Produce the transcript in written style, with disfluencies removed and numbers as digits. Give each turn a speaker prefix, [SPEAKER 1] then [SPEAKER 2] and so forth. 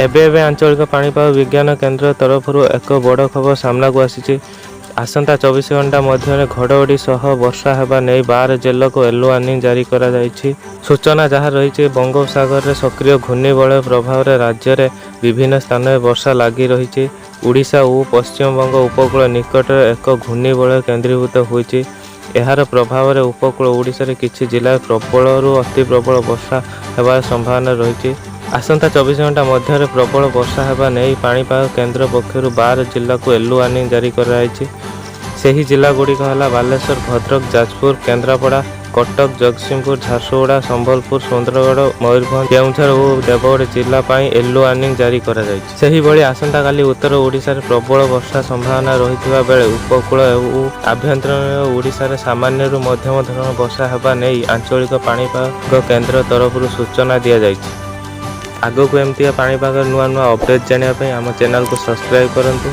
[SPEAKER 1] एबे आंचलिक पाणीपाग विज्ञान केन्द्र तरफ एक बड़ खबर सामना को आसी। आसंता 24 घंटा मध्य घड़घड़ी सह वर्षा हेबा नहीं 12 जिला को येलो वार्निंग जारी करा जायछि। सूचना जहाँ रही बंगोपसागर में सक्रिय घूर्णिबलय प्रभाव में राज्य में विभिन्न स्थान में वर्षा लगी रही। ओडिशा और पश्चिम बंग उपकूल निकट एक घूर्णिबलय केन्द्रीभूत होइछि। एहार प्रभाव में उपकूल ओडिशा रे किछि जिला प्रबल अति प्रबल वर्षा हेबार संभावना रही। आसंता 24 घंटा मध्य प्रबल वर्षा हेबा नहीं पाणीपाग केन्द्र पक्षर 12 जिला को येलो वार्निंग जारी कराई। सही जिला गुड़िक है बालेश्वर, भद्रक, जाजपुर, केन्द्रापड़ा, कटक, जगतसिंहपुर, झारसुगुड़ा, संबलपुर, सुंदरगढ़, मयूरभंज, केउंझर और देवगढ़ जिला येलो वार्निंग जारी कराई। आसंता काली उत्तर ओडिशा रे प्रबल वर्षा संभावना रही बेले उपकूल और आभ्यंतरीण ओडिशा रे सामान्य मध्यम धरण वर्षा हेबा नहीं आंचलिक पाणीपाग केन्द्र तरफ सूचना दि जायछि। आगो को एमती पाणीपाग नुआ नुआ अपडेट जानापी आम चैनल को सब्सक्राइब करंतु।